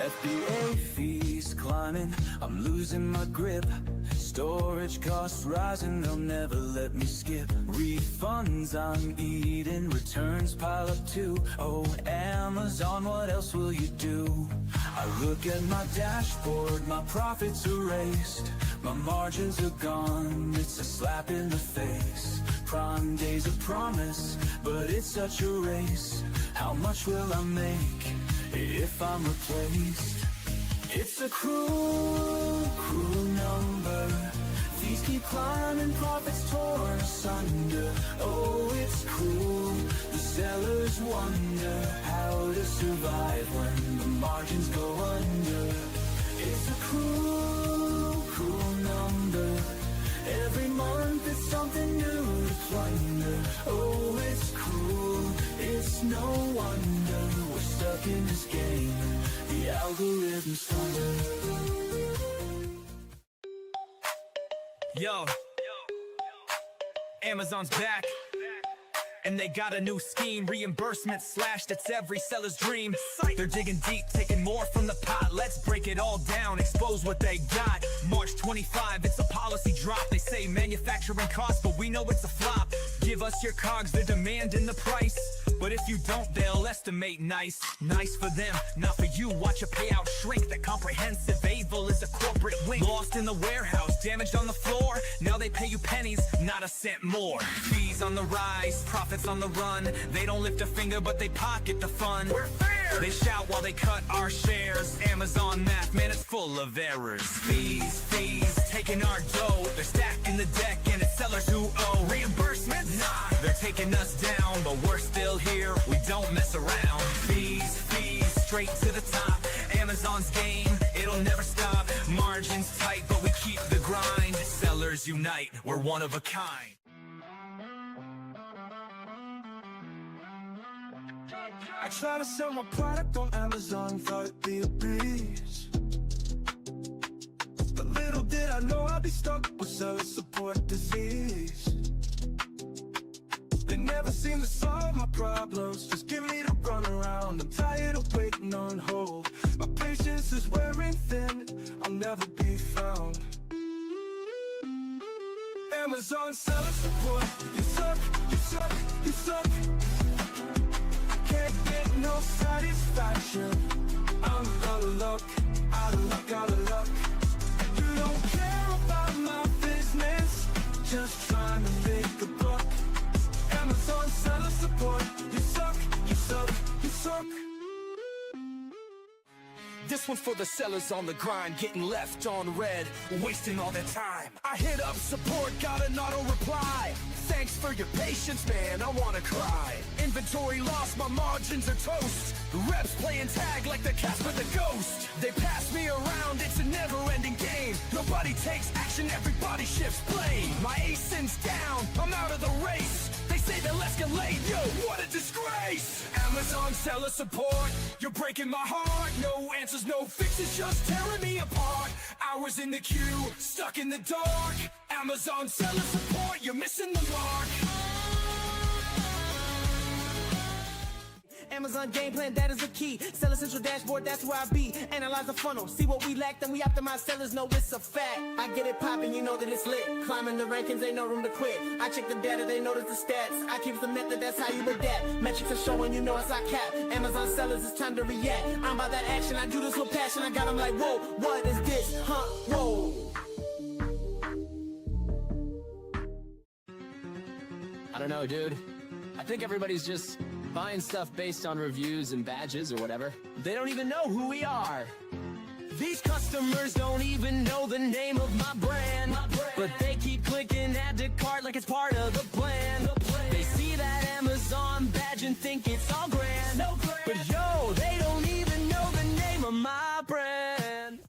FBA fees climbing, I'm losing my grip. Storage costs rising, they'll never let me skip. Refunds I'm eating, returns pile up too. Oh, Amazon, what else will you do? I look at my dashboard, my profits erased. My margins are gone, it's a slap in the face. Prime Day's a promise, but it's such a race. How much will I make if I'm replaced? It's a cruel, cruel number. Fees keep climbing, profits torn asunder. Oh, it's cruel. The sellers wonder how to survive when the margins go under. It's a cruel, cruel number. Every month it's something new to plunder. Oh, it's cruel. It's no wonder we're stuck in this game. The algorithm's thunder. Yo, Amazon's back, and they got a new scheme. Reimbursement slashed, it's every seller's dream. They're digging deep, taking more from the pot. Let's break it all down, expose what they got. March 25, it's a policy drop. They say manufacturing costs, but we know it's a flop. Give us your cogs, they're demanding the price. But if you don't, they'll estimate nice. Nice for them, not for you. Watch a payout shrink. That comprehensive evil is a corporate wing. Lost in the warehouse, damaged on the floor. Now they pay you pennies, not a cent more. Fees on the rise, profits on the run. They don't lift a finger, but they pocket the fun. We're fair! They shout while they cut our shares. Amazon math, man, it's full of errors. Fees, taking our dough. They're stacking the deck, and it's sellers who owe. Reimbursement? Nah, they're taking us down, but we're still here, we don't mess around. Fees, straight to the top. Amazon's game, it'll never stop. Margins tight, but we keep the grind. Sellers unite, we're one of a kind. I try to sell my product on Amazon, thought it'd be a breeze. But little did I know I'd be stuck with seller support disease. They never seem to solve my problems, just give me the runaround. I'm tired of waiting on hold. My patience is wearing thin, I'll never be found. Amazon seller support, you suck, you suck, you suck. Can't get no satisfaction. I'm out of luck, out of luck, out of luck. You don't care about my business, just trying to make a buck. Amazon seller support, you suck, you suck, you suck. This one's for the sellers on the grind, getting left on red, wasting all their time. I hit up support, got an auto reply. Thanks for your patience, man, I wanna cry. Inventory lost, my margins are toast. Reps playing tag like the Casper the Ghost. They pass me around, it's a never-ending game. Nobody takes action, everybody shifts blame. My ASIN's down, I'm out of the race. They say they'll escalate, yo, what a disgrace. Amazon seller support, you're breaking my heart. No answers, no fixes, just tearing me apart. Hours in the queue, stuck in the dark. Amazon seller support, you're missing the mark. Amazon game plan, that is the key. Seller central dashboard, that's where I be. Analyze the funnel, see what we lack, then we optimize. Sellers know it's a fact. I get it poppin', you know that it's lit. Climbing the rankings, ain't no room to quit. I check the data, they notice the stats. I keep the method, that's how you adapt. Metrics are showing, you know it's our cap. Amazon sellers, it's time to react. I'm about that action, I do this with passion. I got them like, whoa, what is this? Huh, whoa. I don't know, dude. I think everybody's just buying stuff based on reviews and badges or whatever. They don't even know who we are. These customers don't even know the name of my brand. But they keep clicking add to cart like it's part of the plan. They see that Amazon badge and think it's all grand. But yo, they don't even know the name of my brand.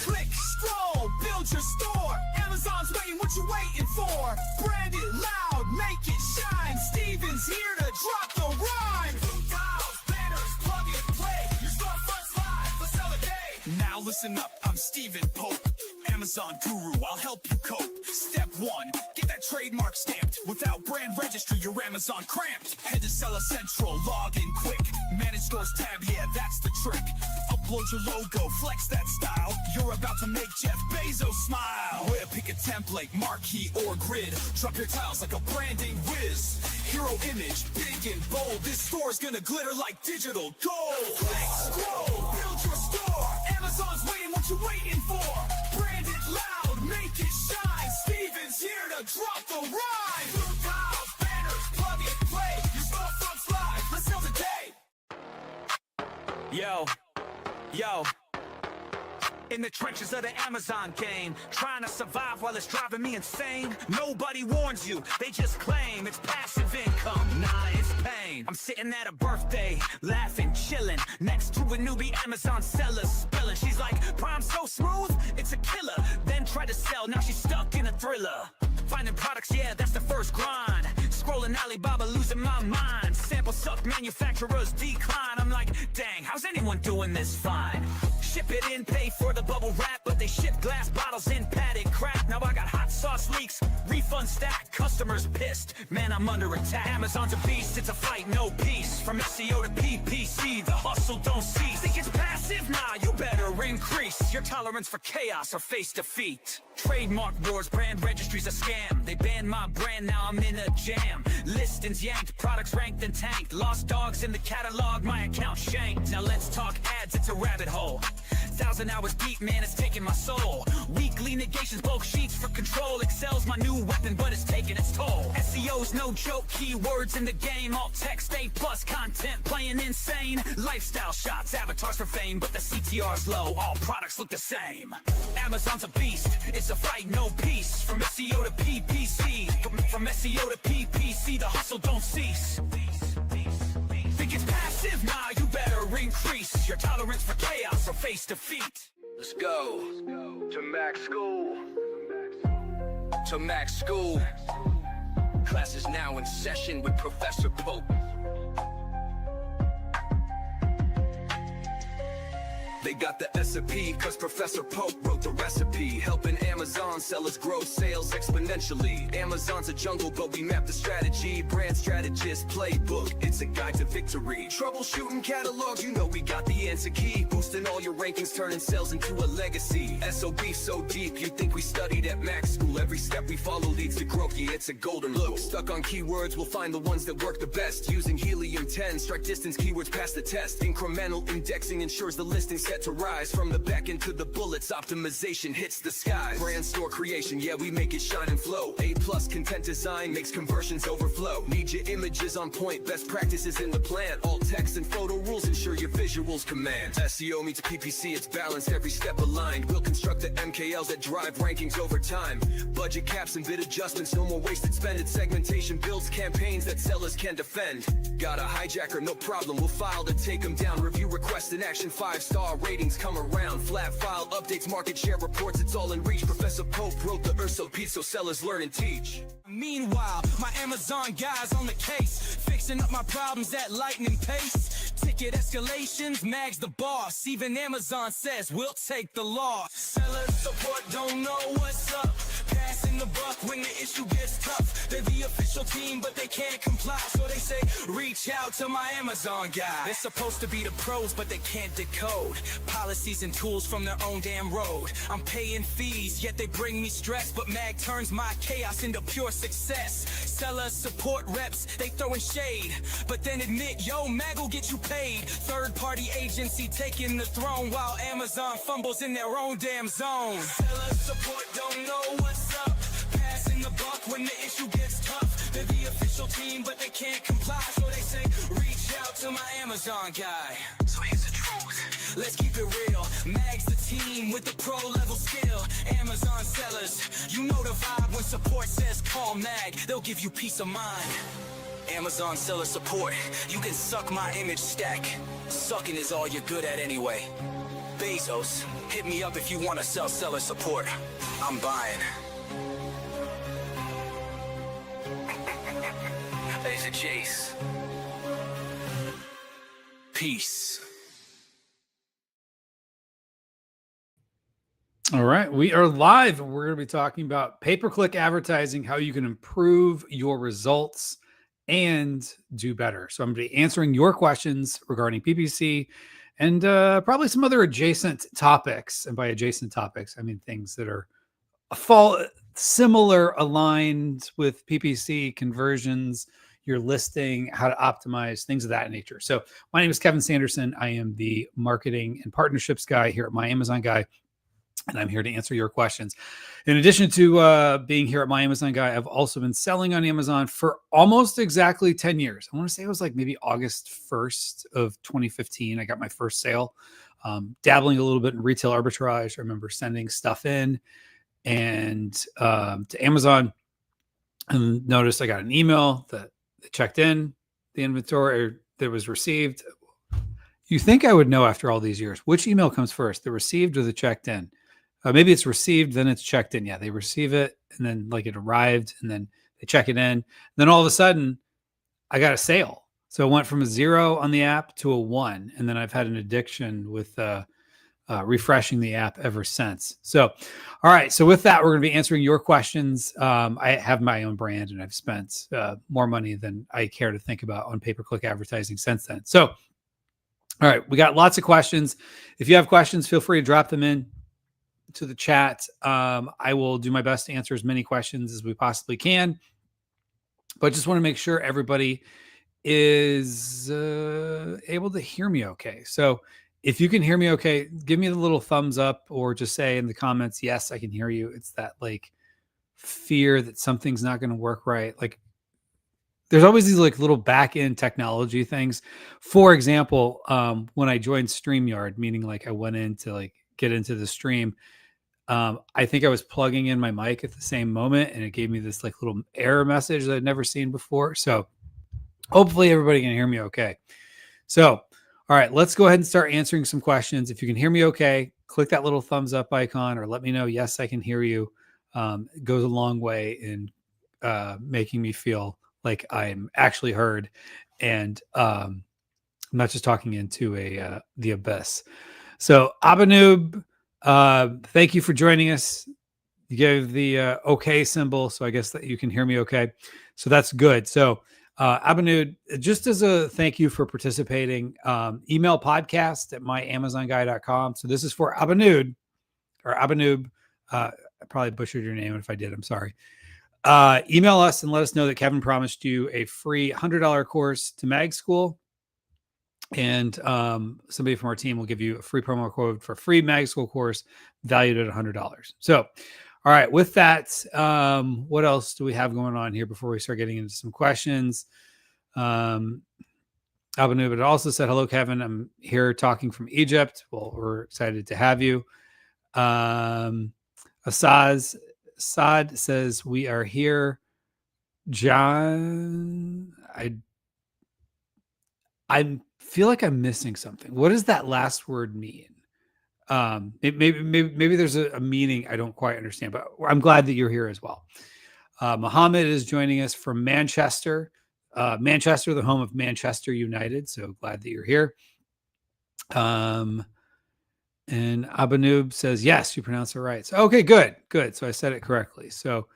Click, scroll, build your store. Amazon's waiting, what you waiting for? Brand it loud, make it shine. Steven's here to drop the rhyme. Tiles, banners, plug and play. Your storefront's live, let's sell a day. Now listen up, I'm Steven Pope. Amazon guru, I'll help you cope. Step 1, get that trademark stamped. Without brand registry, your Amazon cramped. Head to Seller Central, log in quick. Manage stores tab, yeah, that's the trick. Upload your logo, flex that style. You're about to make Jeff Bezos smile. Where pick a template, marquee or grid. Drop your tiles like a branding whiz. Hero image, big and bold. This store's gonna glitter like digital gold. Flex, grow, build your store. Amazon's waiting, what you waiting for? Brand it loud, make it shine. Steven's here to drop the rhyme. Blue tiles, banners, plug and play. Your storefront's live, let's sell today. Yo. In the trenches of the Amazon game, trying to survive while it's driving me insane. Nobody warns you, they just claim it's passive income. Nah, it's pain. I'm sitting at a birthday, laughing, chilling, next to a newbie Amazon seller spilling. She's like, Prime so smooth, it's a killer. Then tried to sell, now she's stuck in a thriller. Finding products, yeah, that's the first grind. Scrolling Alibaba, losing my mind. Sample suck, manufacturers decline. I'm like, dang, how's anyone doing this fine? Ship it in, pay for the bubble wrap, but they ship glass bottles in padded crap. Now I got hot sauce leaks, refund stacked, customers pissed. Man, I'm under attack. Amazon's a beast, it's a fight, no peace. From SEO to PPC, the hustle don't cease. Think it's passive? Nah, you better increase your tolerance for chaos or face defeat. Trademark wars, brand registry's a scam. They banned my brand, now I'm in a jam. Listings yanked, products ranked and tanked. Lost dogs in the catalog, my account shanked. Now let's talk ads, it's a rabbit hole. 1,000 hours deep, man, it's taking my soul. Weekly negations, bulk sheets for control. Excel's my new weapon, but it's taking its toll. SEO's no joke, keywords in the game. All text, A+ content, playing insane. Lifestyle shots, avatars for fame, but the CTR's low, all products look the same. Amazon's a beast, it's a fight, no peace. From SEO to PPC, from SEO to PPC, the hustle don't cease. Think it's passive? Nah, you better increase your tolerance for chaos or face defeat. Let's go to Mac School. To Mac School. Class is now in session with Professor Pope. They got the SAP, cause Professor Pope wrote the recipe. Helping Amazon sellers grow sales exponentially. Amazon's a jungle, but we map the strategy. Brand strategist playbook, it's a guide to victory. Troubleshooting catalog, you know we got the answer key. Boosting all your rankings, turning sales into a legacy. SOB so deep, you'd think we studied at Mac School. Every step we follow leads to growth, yeah, it's a golden rule. Stuck on keywords, we'll find the ones that work the best. Using Helium 10, strike distance keywords pass the test. Incremental indexing ensures the listing set to rise. From the back end to the bullets, optimization hits the sky. Brand store creation, yeah, we make it shine and flow. A+ content design makes conversions overflow. Need your images on point, best practices in the plan. All text and photo rules ensure your visuals command. SEO meets PPC, it's balanced, every step aligned. We'll construct the MKLs that drive rankings over time. Budget caps and bid adjustments, no more wasted spending. Segmentation builds campaigns that sellers can defend. Got a hijacker, no problem, we'll file to take them down. Review requests in action, 5-star ratings come around. Flat file updates, market share reports, it's all in reach. Professor Pope wrote the SOP so sellers learn and teach. Meanwhile, my Amazon guys on the case, fixing up my problems at lightning pace. Ticket escalations, Mag's the boss. Even Amazon says we'll take the loss. Seller support don't know what's up. Passing the buck when the issue gets tough. They're the official team, but they can't comply. So they say, reach out to my Amazon guy. They're supposed to be the pros, but they can't decode policies and tools from their own damn road. I'm paying fees, yet they bring me stress. But Mag turns my chaos into pure success. Seller support reps, they throwing shade, but then admit, yo, Mag will get you paid. Third-party agency taking the throne while Amazon fumbles in their own damn zone. Seller support don't know what's up. Passing the buck when the issue gets tough. They're the official team, but they can't comply. So they say, reach out to my Amazon guy. So here's the truth, let's keep it real. Mag's the team with the pro-level skill. Amazon sellers, you know the vibe when support says call Mag. They'll give you peace of mind. Amazon seller support, you can suck my image stack. Sucking is all you're good at anyway. Bezos, hit me up if you want to sell seller support. I'm buying. There's a chase. Peace. All right, we are live, and we're going to be talking about pay-per-click advertising, how you can improve your results and do better. So I'm going to be answering your questions regarding PPC and probably some other adjacent topics. And by adjacent topics, I mean things that are fall similar, aligned with PPC conversions, your listing, how to optimize, things of that nature. So my name is Kevin Sanderson. I am the marketing and partnerships guy here at My Amazon Guy, and I'm here to answer your questions. In addition to being here at My Amazon Guy, I've also been selling on Amazon for almost exactly 10 years. I want to say it was like maybe August 1st of 2015. I got my first sale, dabbling a little bit in retail arbitrage. I remember sending stuff in and to Amazon, and noticed I got an email that they checked in the inventory that was received. You think I would know after all these years which email comes first, the received or the checked in? Maybe it's received, then it's checked in. Yeah, they receive it, and then like it arrived, and then they check it in. Then all of a sudden, I got a sale. So it went from a 0 on the app to a 1, and then I've had an addiction with refreshing the app ever since. So, all right. So with that, we're going to be answering your questions. I have my own brand, and I've spent more money than I care to think about on pay-per-click advertising since then. So, all right, we got lots of questions. If you have questions, feel free to drop them in to the chat. I will do my best to answer as many questions as we possibly can, but just want to make sure everybody is able to hear me okay. So if you can hear me okay, give me the little thumbs up, or just say in the comments, yes, I can hear you. It's that like fear that something's not going to work right. Like there's always these like little back end technology things. For example, when I joined StreamYard, meaning like I went in to like get into the stream, I think I was plugging in my mic at the same moment, and it gave me this like little error message that I'd never seen before. So hopefully everybody can hear me okay. So, all right, let's go ahead and start answering some questions. If you can hear me okay, click that little thumbs up icon, or let me know, yes, I can hear you. It goes a long way in making me feel like I'm actually heard, and I'm not just talking into the abyss. So Abanoob, thank you for joining us. You gave the okay symbol, so I guess that you can hear me okay. So that's good. So Abanoob, just as a thank you for participating, email podcast at myamazonguy.com. So this is for Abanoob, or Abanoob. I probably butchered your name. If I did, I'm sorry. Email us and let us know that Kevin promised you a free $100 course to Mag School. And somebody from our team will give you a free promo code for a free Mag School course valued at $100. So, all right, with that, what else do we have going on here before we start getting into some questions? Abanoob also said, hello, Kevin. I'm here talking from Egypt. Well, we're excited to have you. Saad says, we are here. John, I feel like I'm missing something. What does that last word mean? Maybe there's a meaning I don't quite understand, but I'm glad that you're here as well. Mohammed is joining us from Manchester, the home of Manchester United. So glad that you're here. And Abanoob says, yes, you pronounce it right. So, okay, good. So I said it correctly. So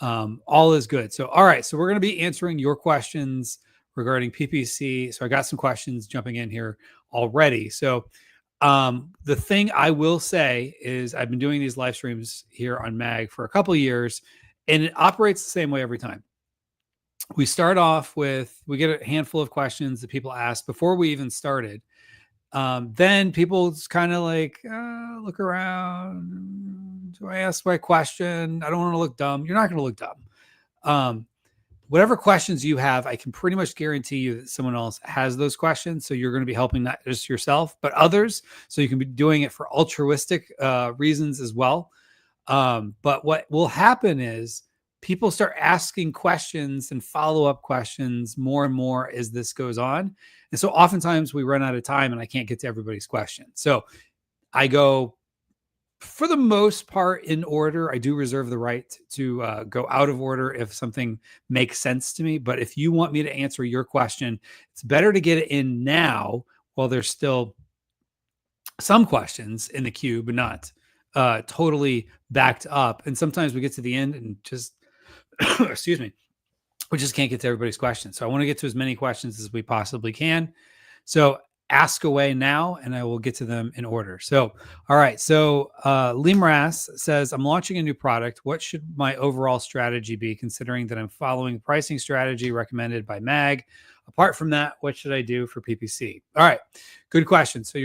all is good. So, all right. So we're going to be answering your questions regarding PPC. So I got some questions jumping in here already. So the thing I will say is I've been doing these live streams here on Mag for a couple of years, and it operates the same way every time. We start off with, we get a handful of questions that people ask before we even started. Then people just kind of like, look around. Do I ask my question? I don't want to look dumb. You're not going to look dumb. Whatever questions you have, I can pretty much guarantee you that someone else has those questions. So you're going to be helping not just yourself, but others. So you can be doing it for altruistic reasons as well. But what will happen is people start asking questions and follow-up questions more and more as this goes on. And so oftentimes we run out of time and I can't get to everybody's question. So I go, for the most part, in order. I do reserve the right to go out of order if something makes sense to me. But if you want me to answer your question, it's better to get it in now while there's still some questions in the queue, but not totally backed up. And sometimes we get to the end and just, excuse me, we just can't get to everybody's questions. So I want to get to as many questions as we possibly can. So ask away now, and I will get to them in order. So, all right. So Limras says, I'm launching a new product. What should my overall strategy be, considering that I'm following pricing strategy recommended by MAG? Apart from that, what should I do for PPC? All right. Good question. So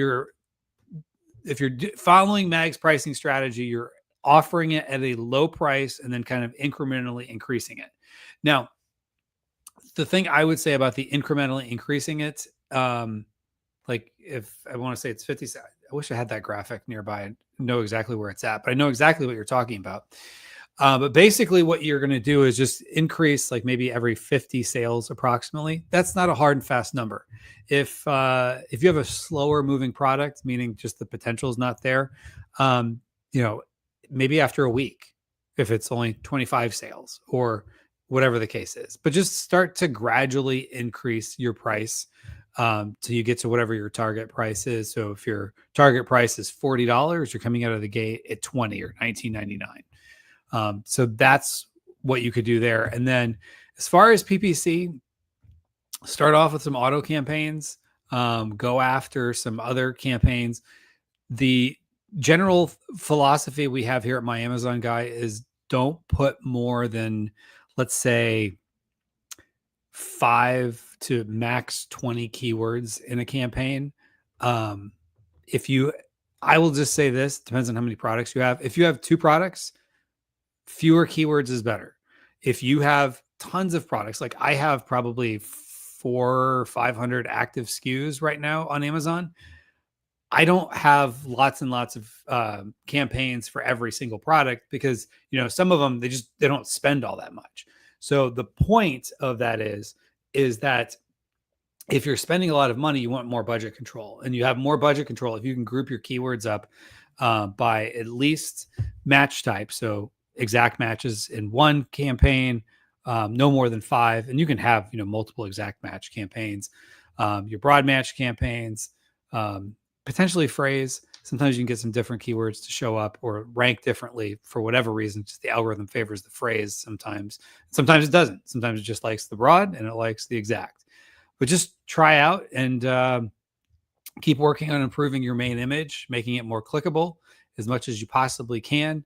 if you're following MAG's pricing strategy, you're offering it at a low price and then kind of incrementally increasing it. Now, the thing I would say about the incrementally increasing it, like if I want to say it's 50, I wish I had that graphic nearby and know exactly where it's at, but I know exactly what you're talking about. But basically what you're going to do is just increase like maybe every 50 sales approximately. That's not a hard and fast number. If you have a slower moving product, meaning just the potential is not there, maybe after a week, if it's only 25 sales or whatever the case is, but just start to gradually increase your price till you get to whatever your target price is. So if your target price is $40, you're coming out of the gate at 20 or $19.99. So that's what you could do there. And then as far as PPC, start off with some auto campaigns, go after some other campaigns. The general philosophy we have here at My Amazon Guy is don't put more than, let's say, 5 to max 20 keywords in a campaign. I will just say this, depends on how many products you have. If you have 2 products, fewer keywords is better. If you have tons of products, like I have probably 400 or 500 active SKUs right now on Amazon, I don't have lots and lots of campaigns for every single product because, some of them, they don't spend all that much. So the point of that is that if you're spending a lot of money, you want more budget control, and you have more budget control if you can group your keywords up by at least match type. So exact matches in one campaign, no more than 5, and you can have, multiple exact match campaigns, your broad match campaigns, potentially phrase. Sometimes you can get some different keywords to show up or rank differently for whatever reason. Just the algorithm favors the phrase sometimes. Sometimes it doesn't. Sometimes it just likes the broad and it likes the exact. But just try out and keep working on improving your main image, making it more clickable as much as you possibly can.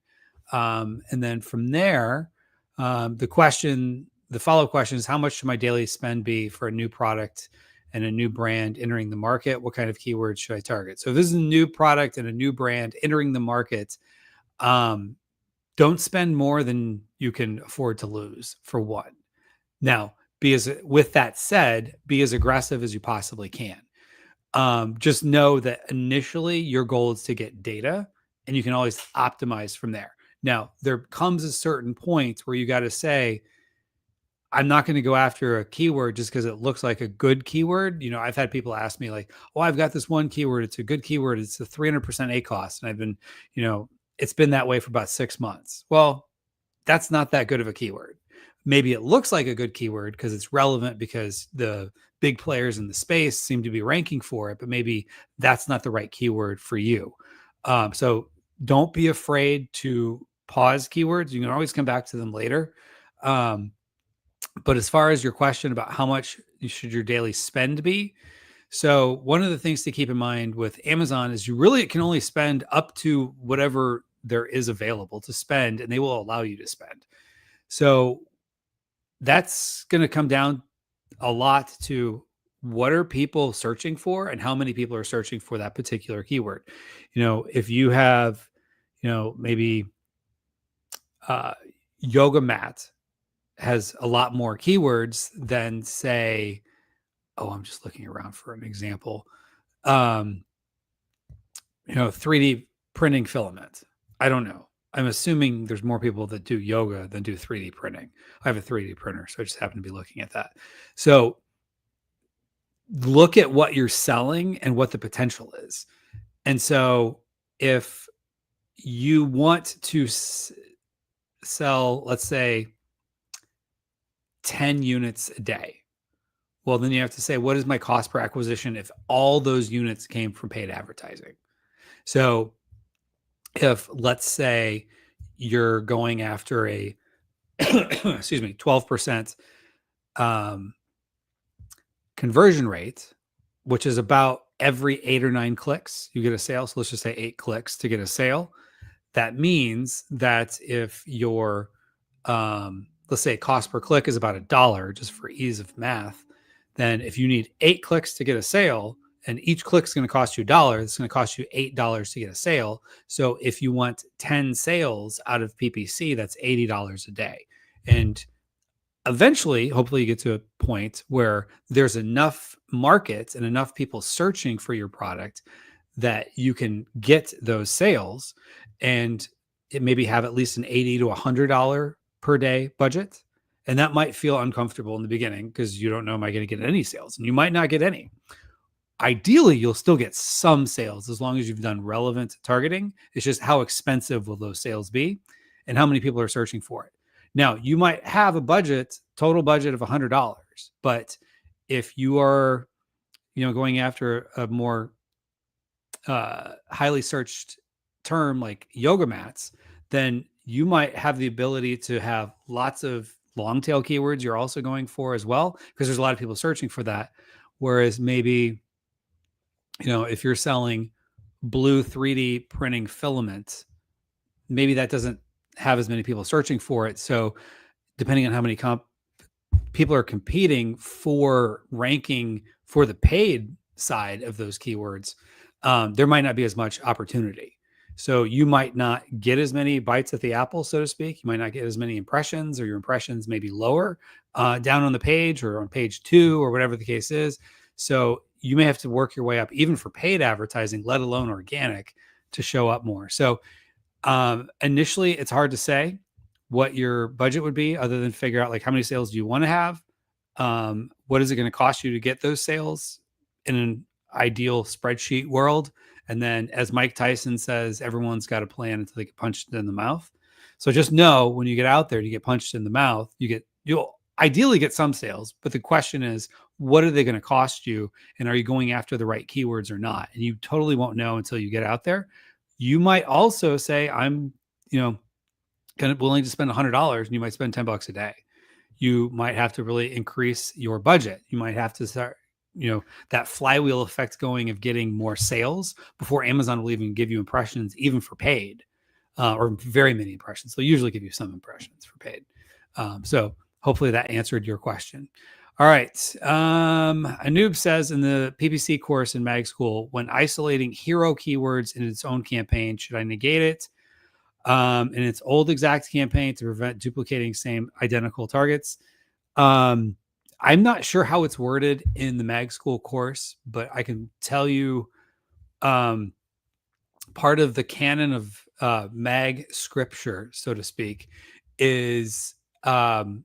And then from there, the follow-up question is, how much should my daily spend be for a new product and a new brand entering the market? What kind of keywords should I target? So if this is a new product and a new brand entering the market, don't spend more than you can afford to lose, for one. Now, with that said, be as aggressive as you possibly can. Just know that initially your goal is to get data, and you can always optimize from there. Now, there comes a certain point where you got to say, I'm not going to go after a keyword just because it looks like a good keyword. I've had people ask me like, oh, I've got this one keyword. It's a good keyword. It's a 300% ACoS. And I've been, it's been that way for about 6 months. Well, that's not that good of a keyword. Maybe it looks like a good keyword because it's relevant because the big players in the space seem to be ranking for it, but maybe that's not the right keyword for you. So don't be afraid to pause keywords. You can always come back to them later. But as far as your question about how much should your daily spend be, so one of the things to keep in mind with Amazon is you really can only spend up to whatever there is available to spend, and they will allow you to spend. So that's going to come down a lot to what are people searching for and how many people are searching for that particular keyword. If you have, maybe yoga mat has a lot more keywords than, say, I'm just looking around for an example. 3D printing filament. I don't know. I'm assuming there's more people that do yoga than do 3D printing. I have a 3D printer, so I just happen to be looking at that. So look at what you're selling and what the potential is. And so if you want to sell, let's say, 10 units a day, well, then you have to say, what is my cost per acquisition if all those units came from paid advertising? So if, let's say, you're going after a excuse me, 12% conversion rate, which is about every 8 or 9 clicks, you get a sale. So let's just say 8 clicks to get a sale. That means that if your, let's say cost per click is about $1, just for ease of math, then if you need 8 clicks to get a sale, and each click is going to cost you $1, it's going to cost you $8 to get a sale. So if you want 10 sales out of PPC, that's $80 a day. And eventually, hopefully you get to a point where there's enough market and enough people searching for your product that you can get those sales, and it maybe have at least an $80 to $100 per day budget. And that might feel uncomfortable in the beginning because you don't know, am I going to get any sales? And you might not get any. Ideally, you'll still get some sales as long as you've done relevant targeting. It's just how expensive will those sales be and how many people are searching for it. Now, you might have a budget, total budget of $100, but if you are, going after a more highly searched term like yoga mats, then you might have the ability to have lots of long tail keywords you're also going for as well, because there's a lot of people searching for that. Whereas maybe, if you're selling blue 3D printing filament, maybe that doesn't have as many people searching for it. So depending on how many people are competing for ranking for the paid side of those keywords, there might not be as much opportunity. So you might not get as many bites at the apple, so to speak. You might not get as many impressions, or your impressions may be lower down on the page or on page 2 or whatever the case is. So you may have to work your way up even for paid advertising, let alone organic, to show up more. So initially, it's hard to say what your budget would be, other than figure out like how many sales do you want to have? What is it going to cost you to get those sales in an ideal spreadsheet world? And then, as Mike Tyson says, everyone's got a plan until they get punched in the mouth. So just know when you get out there, you get punched in the mouth, you'll ideally get some sales, but the question is, what are they going to cost you? And are you going after the right keywords or not? And you totally won't know until you get out there. You might also say, I'm, kind of willing to spend $100, and you might spend $10 a day. You might have to really increase your budget. You might have to start, that flywheel effect going of getting more sales before Amazon will even give you impressions, even for paid, or very many impressions. They'll usually give you some impressions for paid. So hopefully that answered your question. All right. Anub says, in the PPC course in Mag School, when isolating hero keywords in its own campaign, should I negate it in its old exact campaign to prevent duplicating same identical targets? I'm not sure how it's worded in the Mag School course, but I can tell you part of the canon of Mag scripture, so to speak, is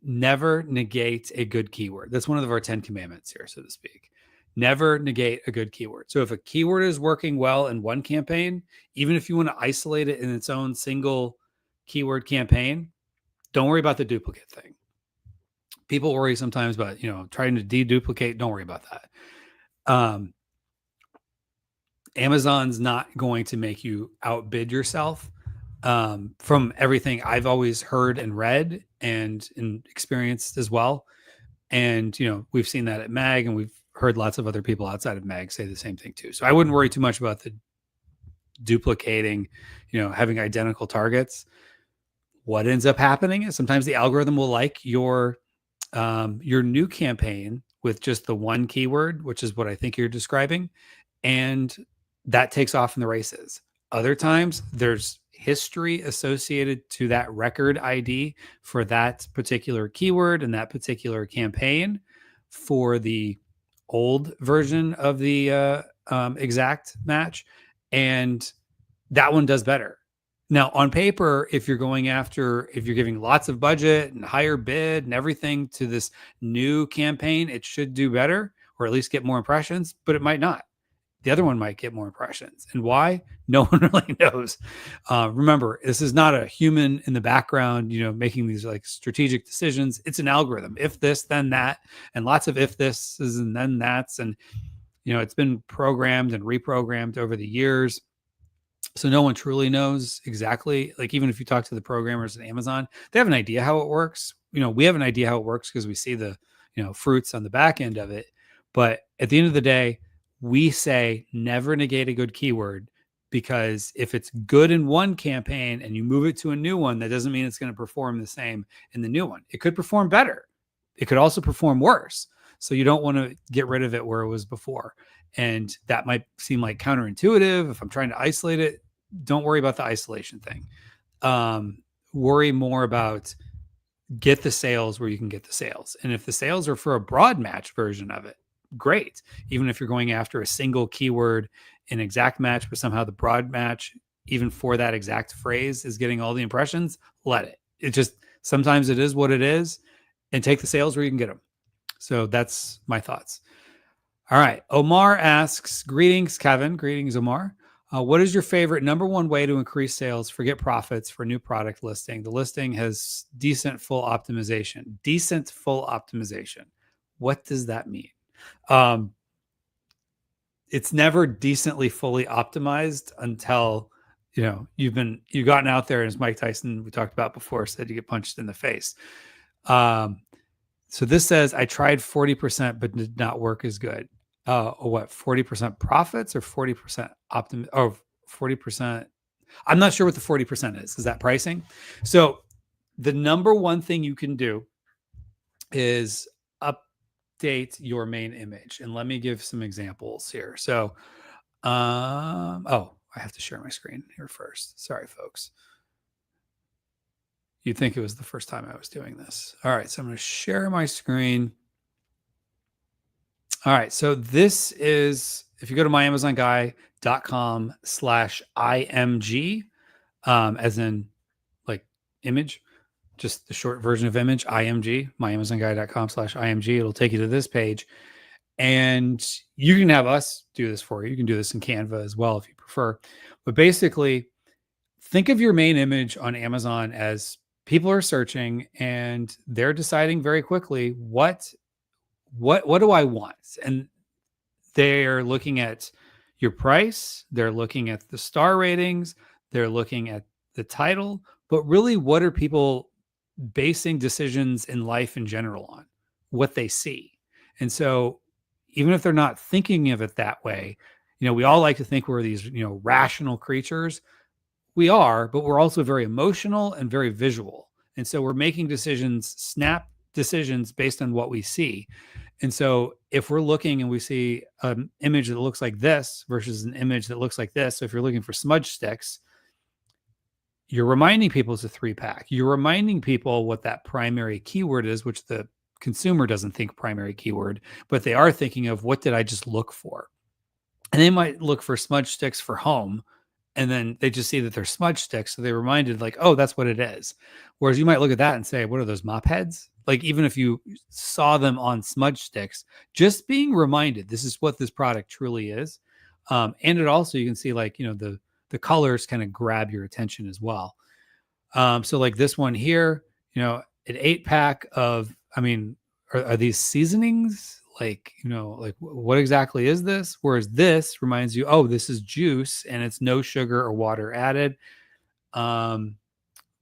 never negate a good keyword. That's one of our 10 commandments here, so to speak. Never negate a good keyword. So if a keyword is working well in one campaign, even if you want to isolate it in its own single keyword campaign, don't worry about the duplicate thing. People worry sometimes about, trying to deduplicate. Don't worry about that. Amazon's not going to make you outbid yourself. From everything I've always heard and read and experienced as well. And, we've seen that at Mag, and we've heard lots of other people outside of Mag say the same thing too. So I wouldn't worry too much about the duplicating, having identical targets. What ends up happening is sometimes the algorithm will like your new campaign with just the one keyword, which is what I think you're describing. And that takes off in the races. Other times there's history associated to that record ID for that particular keyword and that particular campaign for the old version of the exact match. And that one does better. Now, on paper, if you're giving lots of budget and higher bid and everything to this new campaign, it should do better, or at least get more impressions, but it might not. The other one might get more impressions. And why? No one really knows. Remember, this is not a human in the background, making these like strategic decisions. It's an algorithm. If this, then that, and lots of if this is and then that's. And, it's been programmed and reprogrammed over the years. So no one truly knows exactly, like even if you talk to the programmers at Amazon, they have an idea how it works. We have an idea how it works because we see the, fruits on the back end of it. But at the end of the day, we say never negate a good keyword, because if it's good in one campaign and you move it to a new one, that doesn't mean it's going to perform the same in the new one. It could perform better. It could also perform worse. So you don't want to get rid of it where it was before. And that might seem like counterintuitive. If I'm trying to isolate it, don't worry about the isolation thing. Worry more about get the sales where you can get the sales. And if the sales are for a broad match version of it, great. Even if you're going after a single keyword in exact match, but somehow the broad match, even for that exact phrase, is getting all the impressions, let it. It just, sometimes it is what it is, and take the sales where you can get them. So that's my thoughts. All right. Omar asks, greetings, Kevin. Greetings, Omar. What is your favorite number one way to increase sales, forget profits for new product listing? The listing has decent full optimization. Decent full optimization. What does that mean? It's never decently fully optimized until you've gotten out there, and as Mike Tyson, we talked about before, said, you get punched in the face. So this says, I tried 40%, but did not work as good. What, 40% profits or 40% 40%? I'm not sure what the 40% is. Is that pricing? So the number one thing you can do is update your main image. And let me give some examples here. So, I have to share my screen here first. Sorry, folks. You'd think it was the first time I was doing this. All right, so I'm going to share my screen. All right, so this is, if you go to myamazonguy.com/img, as in like image, just the short version of image, img, myamazonguy.com/img. It'll take you to this page, and you can have us do this for you. You can do this in Canva as well if you prefer. But basically, think of your main image on Amazon as people are searching and they're deciding very quickly what do I want? And they're looking at your price, they're looking at the star ratings, they're looking at the title, but really, what are people basing decisions in life in general on? What they see. And so even if they're not thinking of it that way, we all like to think we're these, rational creatures. We are, but we're also very emotional and very visual. And so we're making decisions, snap decisions based on what we see. And so if we're looking and we see an image that looks like this versus an image that looks like this, so if you're looking for smudge sticks, you're reminding people it's a 3-pack. You're reminding people what that primary keyword is, which the consumer doesn't think primary keyword, but they are thinking of, what did I just look for? And they might look for smudge sticks for home, and then they just see that they're smudge sticks. So they're reminded, like, oh, that's what it is. Whereas you might look at that and say, what are those, mop heads? Like, even if you saw them on smudge sticks, just being reminded, this is what this product truly is. And it also, you can see, like, the colors kind of grab your attention as well. So like this one here, an 8-pack of, are these seasonings? Like, like what exactly is this? Whereas this reminds you, oh, this is juice and it's no sugar or water added,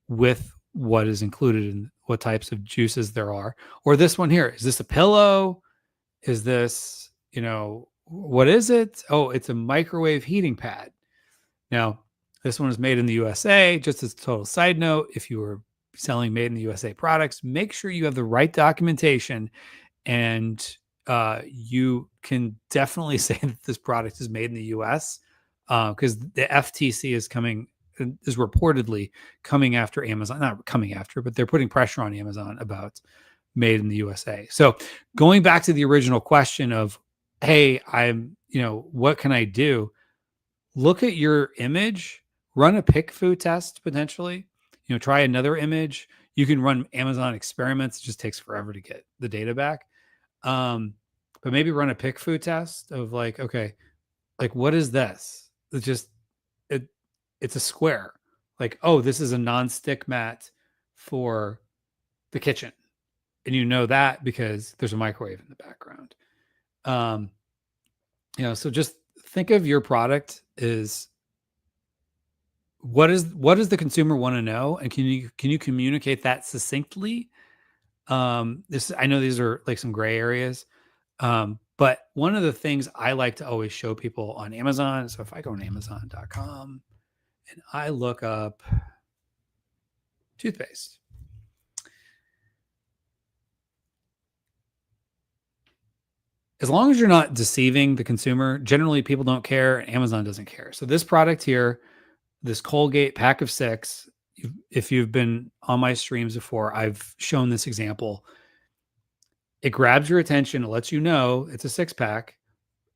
with what is included in what types of juices there are. Or this one here, is this a pillow? Is this, what is it? Oh, it's a microwave heating pad. Now, this one is made in the USA. Just as a total side note, if you were selling made in the USA products, make sure you have the right documentation, and you can definitely say that this product is made in the US, because the FTC is reportedly coming after Amazon, not coming after, but they're putting pressure on Amazon about made in the USA. So going back to the original question of, hey, what can I do? Look at your image, run a pick food test potentially, try another image. You can run Amazon experiments. It just takes forever to get the data back. But maybe run a pick food test of like, okay, like, what is this? It's a square. Like, oh, this is a non-stick mat for the kitchen. And that because there's a microwave in the background. So just think of your product as what does the consumer want to know, and can you communicate that succinctly? I know these are like some gray areas, but one of the things I like to always show people on Amazon. So if I go on Amazon.com and I look up toothpaste, as long as you're not deceiving the consumer, generally people don't care and Amazon doesn't care. So this product here, this Colgate pack of 6, if you've been on my streams before, I've shown this example. It grabs your attention. It lets you know it's a 6-pack.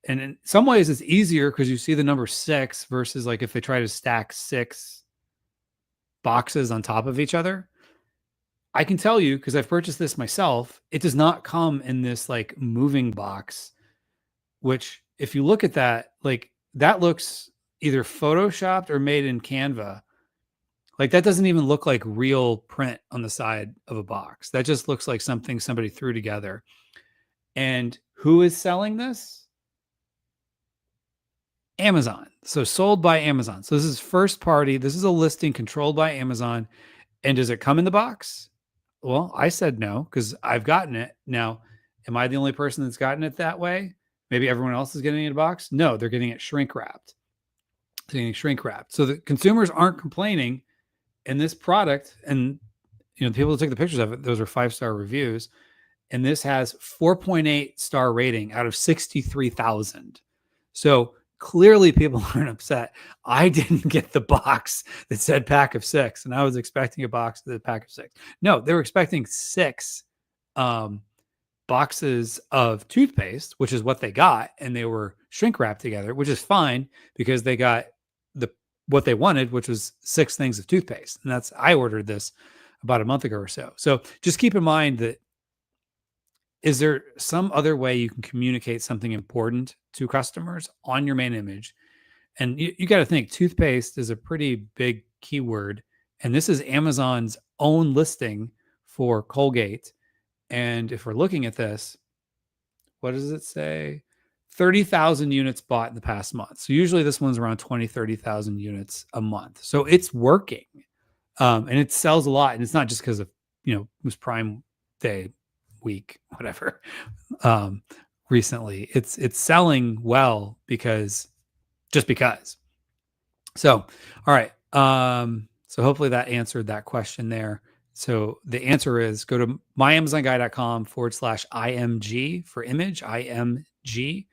And in some ways it's easier because you see the number 6 versus like if they try to stack 6 boxes on top of each other. I can tell you, because I've purchased this myself, it does not come in this like moving box, which if you look at that, like that looks either photoshopped or made in Canva. Like that doesn't even look like real print on the side of a box. That just looks like something somebody threw together. And who is selling this? Amazon. So sold by Amazon. So this is first party. This is a listing controlled by Amazon. And does it come in the box? Well, I said no because I've gotten it. Now, am I the only person that's gotten it that way? Maybe everyone else is getting it in a box. No, they're getting it shrink wrapped. They're getting shrink wrapped. So the consumers aren't complaining. And this product, and you know, the people that took the pictures of it, those are 5-star reviews. And this has 4.8 star rating out of 63,000. So clearly people aren't upset. I didn't get the box that said pack of 6, and I was expecting a box that said pack of 6. No, they were expecting 6 boxes of toothpaste, which is what they got, and they were shrink wrapped together, which is fine because they got what they wanted, which was 6 things of toothpaste. And I ordered this about a month ago or so. So just keep in mind that, is there some other way you can communicate something important to customers on your main image? And you got to think toothpaste is a pretty big keyword. And this is Amazon's own listing for Colgate. And if we're looking at this, what does it say? 30,000 units bought in the past month. So usually this one's around 20, 30,000 units a month. So it's working. And it sells a lot. And it's not just because of, you know, it was Prime Day week, whatever, recently. It's selling well because. So, all right. So hopefully that answered that question there. So the answer is go to myamazonguy.com/IMG for image, IMG,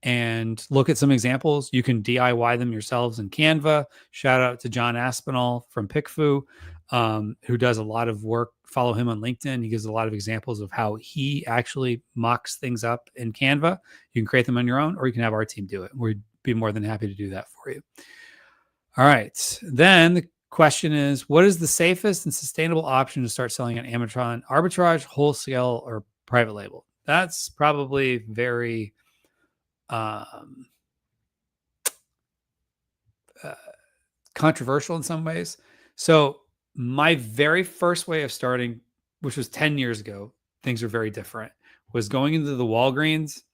and look at some examples. You can DIY them yourselves in Canva. Shout out to John Aspinall from PickFu, who does a lot of work. Follow him on LinkedIn. He gives a lot of examples of how he actually mocks things up in Canva. You can create them on your own, or you can have our team do it. We'd be more than happy to do that for you. All right. Then the question is, what is the safest and sustainable option to start selling on Amazon? Arbitrage, wholesale, or private label? That's probably very controversial in some ways. So my very first way of starting, which was 10 years ago, things are very different, was going into the Walgreens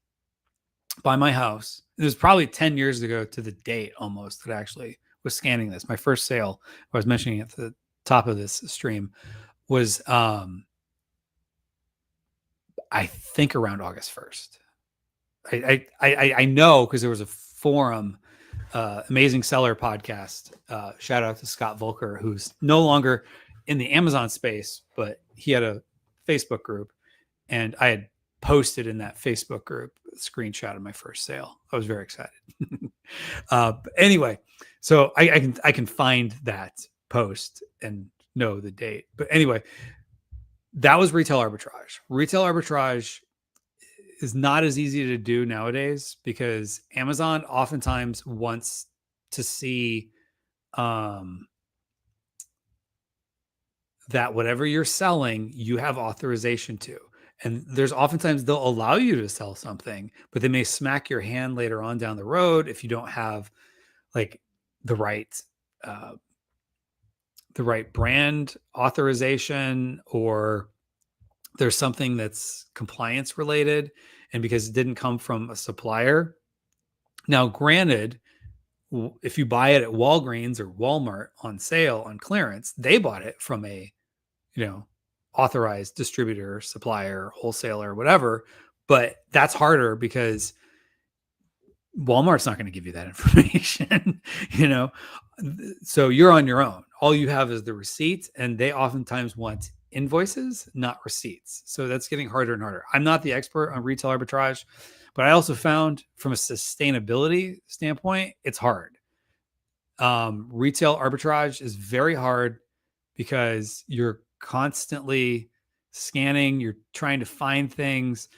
by my house. It was probably 10 years ago to the date almost that I actually was scanning this. My first sale, I was mentioning at the top of this stream, was I think around August 1st. I know because there was a forum, Amazing Seller podcast. Shout out to Scott Volker, who's no longer in the Amazon space, but he had a Facebook group, and I had posted in that Facebook group a screenshot of my first sale. I was very excited. But anyway, so I can find that post and know the date. But anyway, that was retail arbitrage. Retail arbitrage is not as easy to do nowadays because Amazon oftentimes wants to see that whatever you're selling, you have authorization to. And there's oftentimes they'll allow you to sell something, but they may smack your hand later on down the road if you don't have like the right brand authorization, or there's something that's compliance related, and because it didn't come from a supplier. Now, granted, if you buy it at Walgreens or Walmart on sale on clearance, they bought it from a, authorized distributor, supplier, wholesaler, whatever. But that's harder because Walmart's not going to give you that information, So you're on your own. All you have is the receipt, and they oftentimes want invoices, not receipts. So that's getting harder and harder. I'm not the expert on retail arbitrage, but I also found from a sustainability standpoint, it's hard. Retail arbitrage is very hard because you're constantly scanning, you're trying to find things,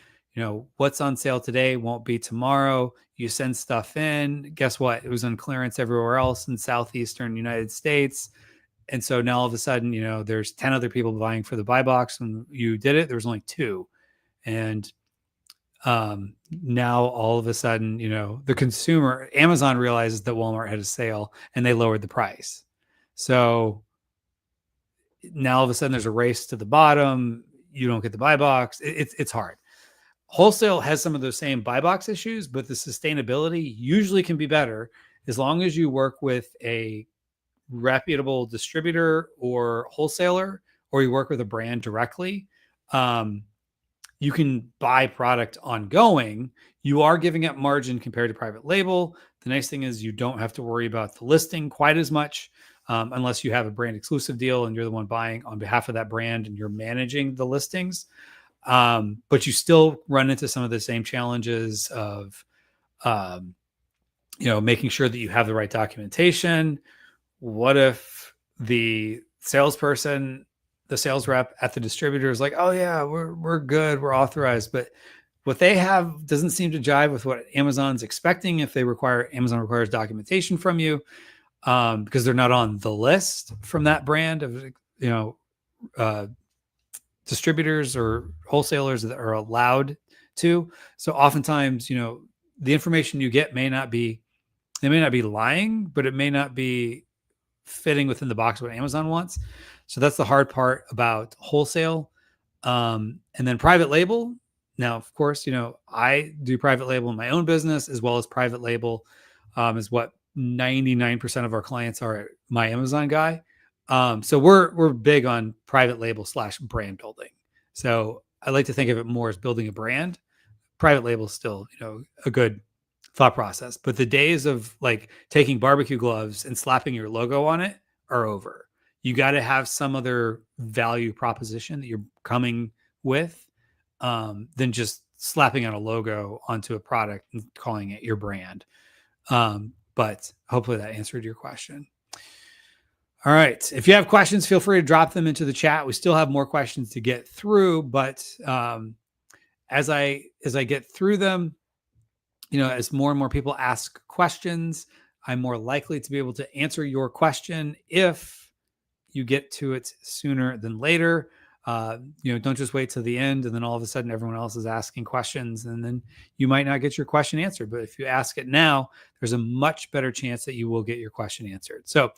what's on sale today won't be tomorrow. You send stuff in, guess what? It was on clearance everywhere else in Southeastern United States. And so now all of a sudden, there's 10 other people vying for the buy box. When you did it, there was only 2. And now all of a sudden, the consumer, Amazon realizes that Walmart had a sale and they lowered the price. So now all of a sudden there's a race to the bottom. You don't get the buy box. It's hard. Wholesale has some of those same buy box issues, but the sustainability usually can be better as long as you work with a reputable distributor or wholesaler, or you work with a brand directly. You can buy product ongoing. You are giving up margin compared to private label. The nice thing is you don't have to worry about the listing quite as much, unless you have a brand exclusive deal and you're the one buying on behalf of that brand and you're managing the listings. But you still run into some of the same challenges of, making sure that you have the right documentation. What if the salesperson, the sales rep at the distributor is like, oh yeah, we're good, we're authorized, but what they have doesn't seem to jive with what Amazon's expecting. If Amazon requires documentation from you, because they're not on the list from that brand of, distributors or wholesalers that are allowed to. So oftentimes, the information you get may not be lying, but it may not be fitting within the box of what Amazon wants. So that's the hard part about wholesale. And then private label. Now, of course, I do private label in my own business, as well as private label is what 99% of our clients are at my Amazon guy. So we're big on private label / brand building. So I like to think of it more as building a brand. Private label is still, a good thought process, but the days of like taking barbecue gloves and slapping your logo on it are over. You got to have some other value proposition that you're coming with, than just slapping on a logo onto a product and calling it your brand. But hopefully that answered your question. All right. If you have questions, feel free to drop them into the chat. We still have more questions to get through, but as I get through them, as more and more people ask questions, I'm more likely to be able to answer your question if you get to it sooner than later. Don't just wait till the end and then all of a sudden everyone else is asking questions and then you might not get your question answered. But if you ask it now, there's a much better chance that you will get your question answered. So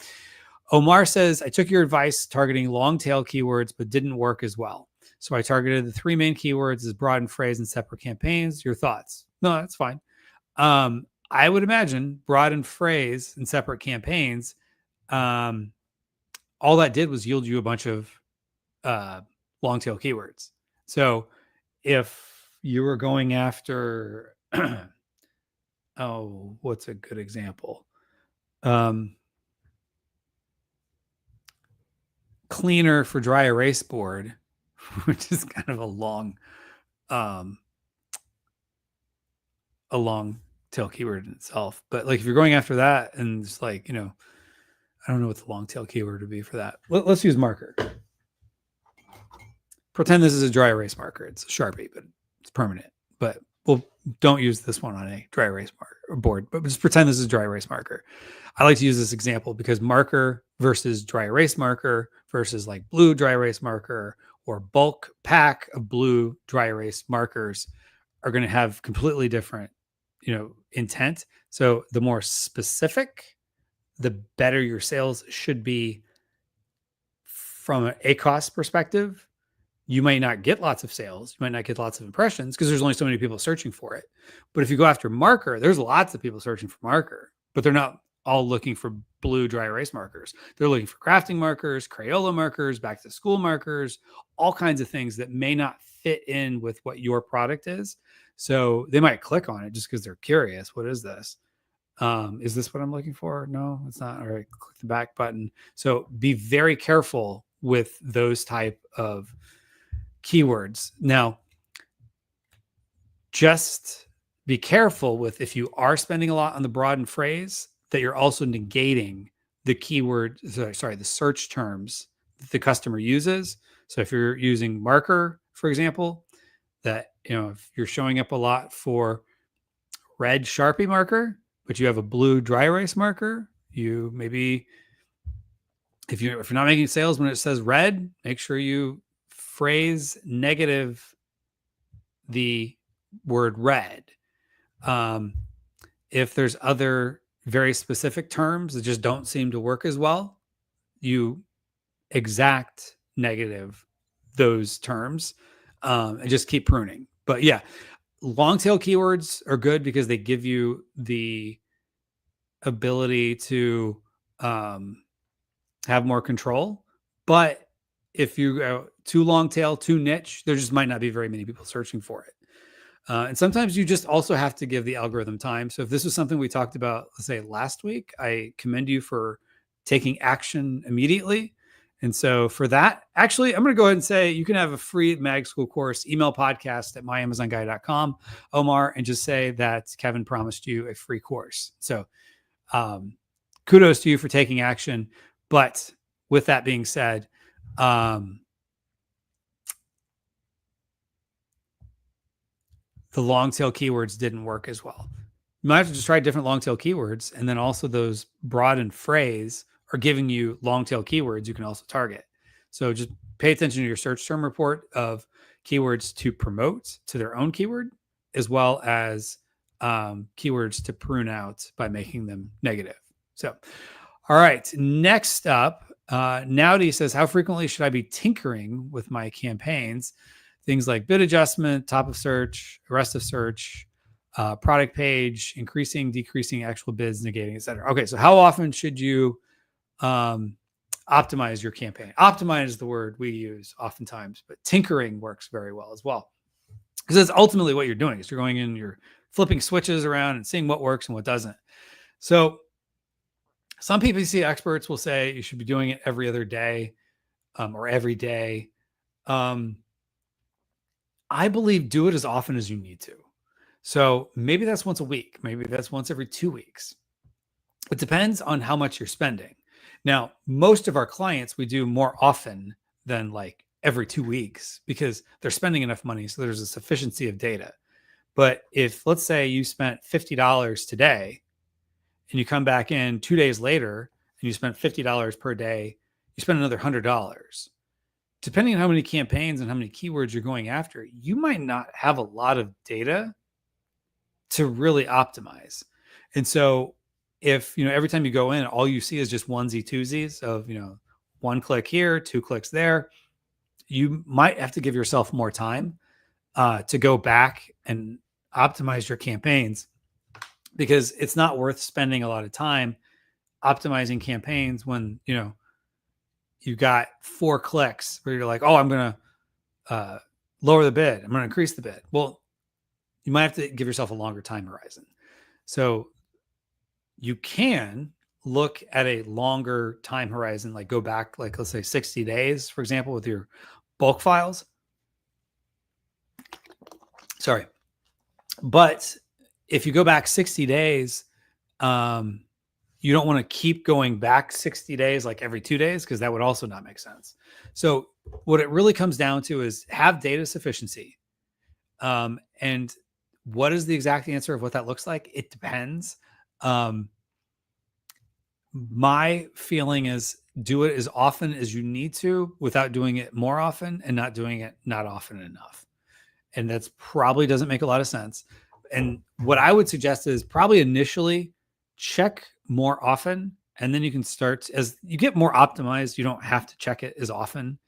Omar says, I took your advice targeting long tail keywords, but didn't work as well. So I targeted the 3 main keywords as broad and phrase and separate campaigns. Your thoughts? No, that's fine. I would imagine broad and phrase and separate campaigns. All that did was yield you a bunch of long tail keywords. So if you were going after, what's a good example? Cleaner for dry erase board, which is kind of a long tail keyword in itself. But like if you're going after that and it's like, I don't know what the long tail keyword would be for that. Let's use marker. Pretend this is a dry erase marker. It's a Sharpie, but it's permanent. But don't use this one on a dry erase marker board, but just pretend this is a dry erase marker. I like to use this example because marker versus dry erase marker versus like blue dry erase marker or bulk pack of blue dry erase markers are going to have completely different, intent. So the more specific, the better your sales should be from a cost perspective. You might not get lots of sales. You might not get lots of impressions because there's only so many people searching for it. But if you go after marker, there's lots of people searching for marker, but they're not all looking for blue dry erase markers. They're looking for crafting markers, Crayola markers, back to school markers, all kinds of things that may not fit in with what your product is. So they might click on it just because they're curious. What is this? Is this what I'm looking for? No, it's not. All right, click the back button. So be very careful with those type of keywords. Now, just be careful with, if you are spending a lot on the broadened phrase, that you're also negating the keyword, the search terms that the customer uses. So if you're using marker, for example, that, if you're showing up a lot for red Sharpie marker, but you have a blue dry erase marker, you maybe, if you're not making sales when it says red, make sure you phrase negative the word red. If there's other very specific terms that just don't seem to work as well, you exact negative those terms, and just keep pruning. But yeah, long tail keywords are good because they give you the ability to have more control. But if you go too long tail, too niche, there just might not be very many people searching for it. And sometimes you just also have to give the algorithm time. So if this was something we talked about, let's say last week, I commend you for taking action immediately. And so for that, actually, I'm going to go ahead and say you can have a free Mag School course, email podcast@myamazonguy.com, Omar, and just say that Kevin promised you a free course. So kudos to you for taking action. But with that being said, the long tail keywords didn't work as well. You might have to just try different long tail keywords. And then also those broadened phrase are giving you long tail keywords you can also target. So just pay attention to your search term report of keywords to promote to their own keyword, as well as keywords to prune out by making them negative. So, all right, next up, Nowdy says, how frequently should I be tinkering with my campaigns? Things like bid adjustment, top of search, rest of search, product page, increasing, decreasing actual bids, negating, et cetera. Okay, so how often should you optimize your campaign? Optimize is the word we use oftentimes, but tinkering works very well as well. Because that's ultimately what you're doing, is you're going in, you're flipping switches around and seeing what works and what doesn't. So some PPC experts will say you should be doing it every other day or every day. I believe do it as often as you need to. So maybe that's once a week. Maybe that's once every 2 weeks. It depends on how much you're spending. Now, most of our clients, we do more often than like every 2 weeks because they're spending enough money. So there's a sufficiency of data. But if, let's say you spent $50 today and you come back in 2 days later and you spent $50 per day, you spend another $100. Depending on how many campaigns and how many keywords you're going after, you might not have a lot of data to really optimize. And so if, every time you go in, all you see is just onesie twosies of, 1 click here, 2 clicks there, you might have to give yourself more time to go back and optimize your campaigns, because it's not worth spending a lot of time optimizing campaigns when, you got 4 clicks where you're like, oh, I'm going to lower the bid. I'm going to increase the bid. Well, you might have to give yourself a longer time horizon. So you can look at a longer time horizon, like go back, like let's say 60 days, for example, with your bulk files. Sorry. But if you go back 60 days, you don't want to keep going back 60 days, like every 2 days, because that would also not make sense. So what it really comes down to is have data sufficiency. And what is the exact answer of what that looks like? It depends. My feeling is do it as often as you need to without doing it more often and not doing it not often enough. And that's probably doesn't make a lot of sense. And what I would suggest is probably initially check more often, and then you can start, as you get more optimized, you don't have to check it as often.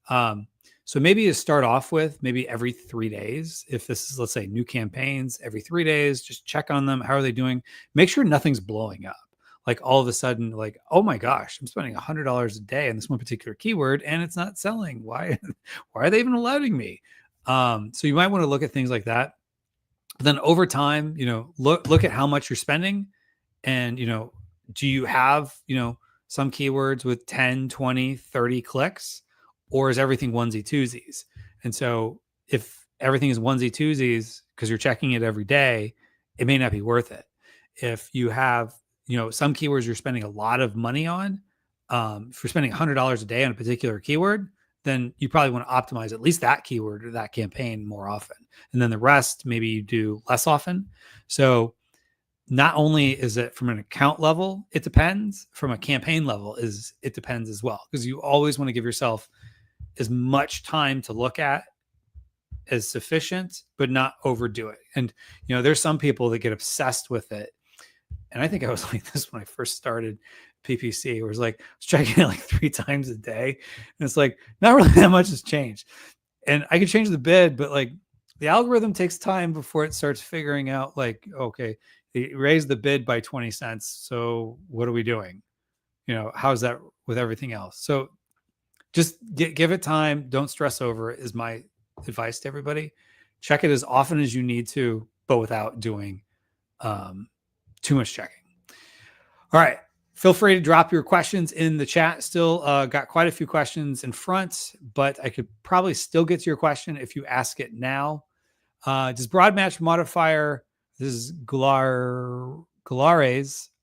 So maybe you start off with maybe every 3 days. If this is, let's say, new campaigns, every 3 days, just check on them. How are they doing? Make sure nothing's blowing up. like all of a sudden, like, oh my gosh, I'm spending $100 a day on this one particular keyword and it's not selling. Why, why are they even allowing me? So you might want to look at things like that. But then over time, look at how much you're spending, and, do you have, some keywords with 10, 20, 30 clicks, or is everything onesie twosies? And so if everything is onesie twosies because you're checking it every day, it may not be worth it. If you have, some keywords you're spending a lot of money on, if you're spending $100 a day on a particular keyword, then you probably want to optimize at least that keyword or that campaign more often. And then the rest, maybe you do less often. So not only is it from an account level, it depends, from a campaign level it depends as well, because you always want to give yourself as much time to look at as sufficient, but not overdo it. And, there's some people that get obsessed with it. And I think I was like this when I first started PPC. It was like, I was checking it like 3 times a day. And it's like, not really that much has changed. And I could change the bid, but like the algorithm takes time before it starts figuring out like, okay, they raised the bid by 20 cents. So what are we doing? How's that with everything else? So just give it time. Don't stress over it is my advice to everybody. Check it as often as you need to, but without doing too much checking. All right. Feel free to drop your questions in the chat. Still got quite a few questions in front, but I could probably still get to your question if you ask it now. Does broad match modifier, this is Galares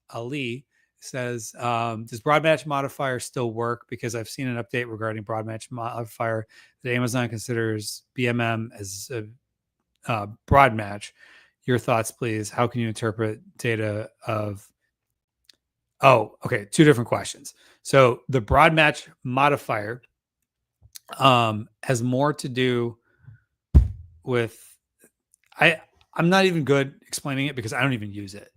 Ali says, does broad match modifier still work? Because I've seen an update regarding broad match modifier that Amazon considers BMM as a broad match. Your thoughts, please. How can you interpret data of... Oh, okay. 2 different questions. So the broad match modifier has more to do with... I'm not even good explaining it because I don't even use it.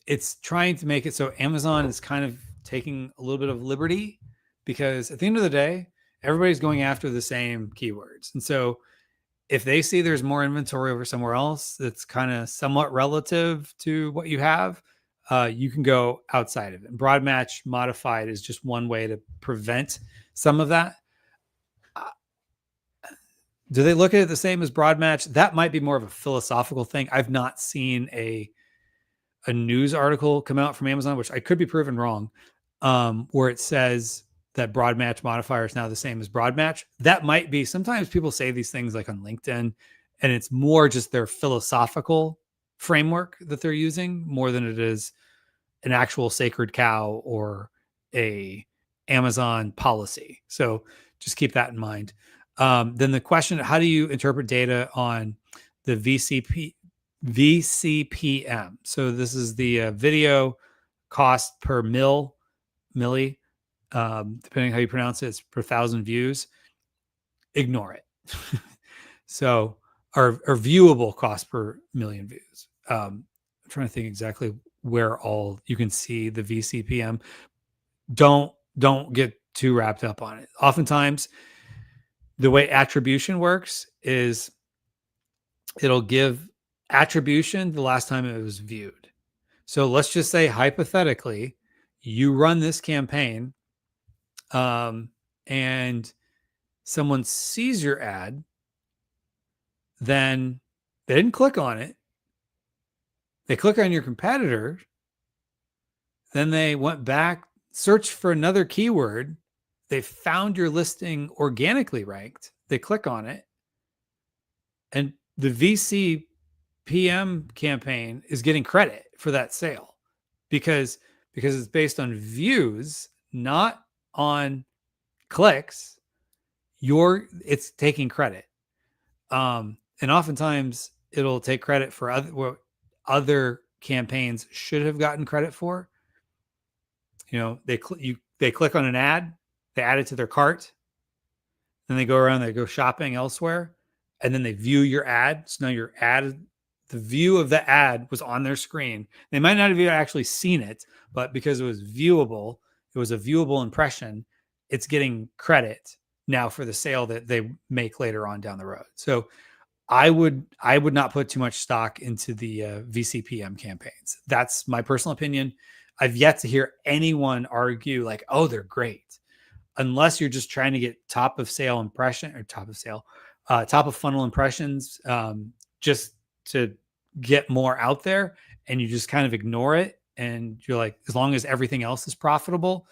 It's trying to make it so Amazon is kind of taking a little bit of liberty, because at the end of the day, everybody's going after the same keywords. And so if they see there's more inventory over somewhere else that's kind of somewhat relative to what you have, you can go outside of it. And broad match modified is just one way to prevent some of that. Do they look at it the same as broad match? That might be more of a philosophical thing. I've not seen a news article come out from Amazon, which I could be proven wrong, where it says that broad match modifier is now the same as broad match. That might be, sometimes people say these things like on LinkedIn, and it's more just their philosophical framework that they're using more than it is an actual sacred cow or a Amazon policy. So just keep that in mind. Then the question, how do you interpret data on the vCPM? So this is the video cost per milli, depending how you pronounce it, it's per 1,000 views. Ignore it. So our viewable cost per million views. I'm trying to think exactly where all you can see the vCPM. Don't get too wrapped up on it. Oftentimes, the way attribution works is it'll give attribution the last time it was viewed. So let's just say hypothetically, you run this campaign, and someone sees your ad, then they didn't click on it. They click on your competitor. Then they went back, searched for another keyword. They found your listing organically ranked. They click on it. And the vCPM campaign is getting credit for that sale because it's based on views, not on clicks. It's taking credit. And oftentimes it'll take credit for what other campaigns should have gotten credit for. They click on an ad, they add it to their cart, then they go around, they go shopping elsewhere, and then they view your ad. So now your ad, the view of the ad was on their screen. They might not have even actually seen it, but because it was viewable, it was a viewable impression, it's getting credit now for the sale that they make later on down the road. So I would not put too much stock into the vCPM campaigns. That's my personal opinion. I've yet to hear anyone argue like, oh, they're great, unless you're just trying to get top of funnel impressions, just to get more out there, and you just kind of ignore it. And you're like, as long as everything else is profitable,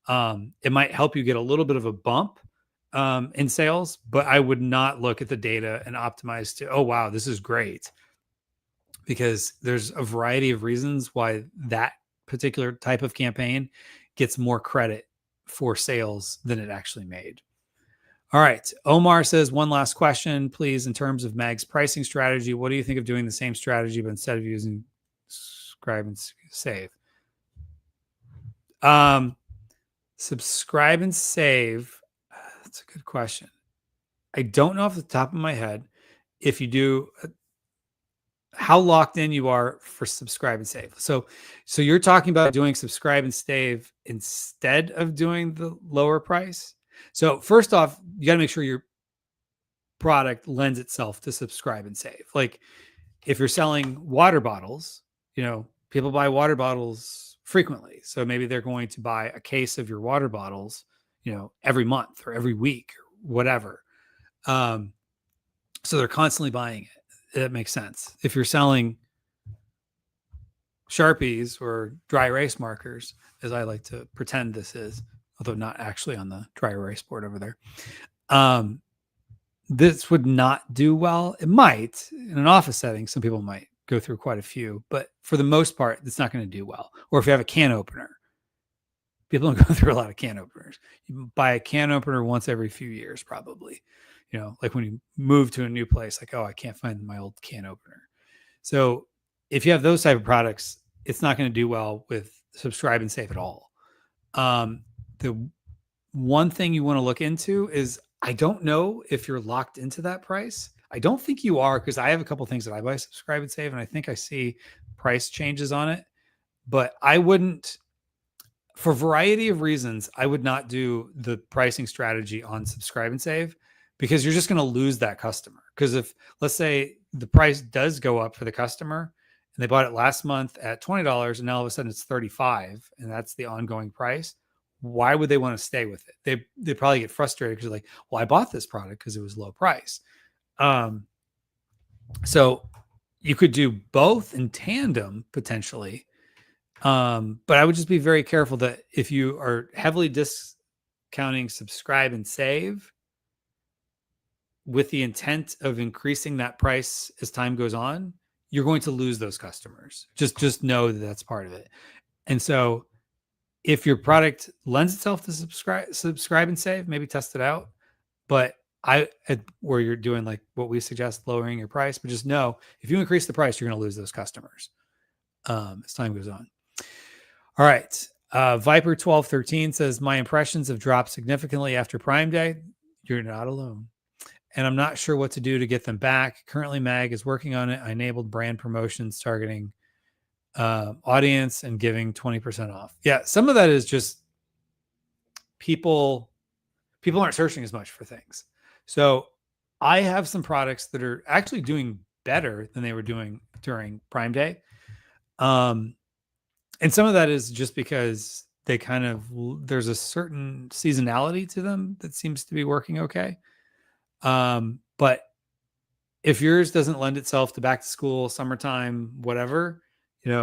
it might help you get a little bit of a bump in sales, but I would not look at the data and optimize to, oh, wow, this is great, because there's a variety of reasons why that particular type of campaign gets more credit for sales than it actually made. All right. Omar says, one last question, please. In terms of Mag's pricing strategy, what do you think of doing the same strategy, but instead of using subscribe and save? Subscribe and save. That's a good question. I don't know off the top of my head if you do, how locked in you are for subscribe and save. So you're talking about doing subscribe and save instead of doing the lower price. So first off, you got to make sure your product lends itself to subscribe and save. Like if you're selling water bottles, people buy water bottles frequently. So maybe they're going to buy a case of your water bottles, every month or every week or whatever. So they're constantly buying it. That makes sense. If you're selling Sharpies or dry erase markers, as I like to pretend this is, although not actually on the dry erase board over there, this would not do well. It might in an office setting. Some people might go through quite a few, but for the most part, it's not going to do well. Or if you have a can opener, people don't go through a lot of can openers. You buy a can opener once every few years, probably. Like when you move to a new place, like, oh, I can't find my old can opener. So if you have those type of products, it's not going to do well with subscribe and save at all. The one thing you want to look into is, I don't know if you're locked into that price. I don't think you are, because I have a couple of things that I buy subscribe and save, and I think I see price changes on it. But I wouldn't, for a variety of reasons, I would not do the pricing strategy on subscribe and save, because you're just going to lose that customer. Because if, let's say, the price does go up for the customer and they bought it last month at $20 and now all of a sudden it's $35 and that's the ongoing price, why would they want to stay with it? They probably get frustrated because they're like, well, I bought this product because it was low price. So you could do both in tandem potentially. But I would just be very careful that if you are heavily discounting subscribe and save with the intent of increasing that price as time goes on, you're going to lose those customers. Just know that that's part of it. And so if your product lends itself to subscribe and save, maybe test it out. But where you're doing like what we suggest, lowering your price, but just know if you increase the price, you're going to lose those customers as time goes on. All right. Viper 1213 says, my impressions have dropped significantly after Prime Day. You're not alone. And I'm not sure what to do to get them back. Currently, Mag is working on it. I enabled brand promotions targeting audience and giving 20% off. Yeah, some of that is just people aren't searching as much for things. So I have some products that are actually doing better than they were doing during Prime Day. And some of that is just because there's a certain seasonality to them that seems to be working okay. But if yours doesn't lend itself to back to school, summertime, whatever, this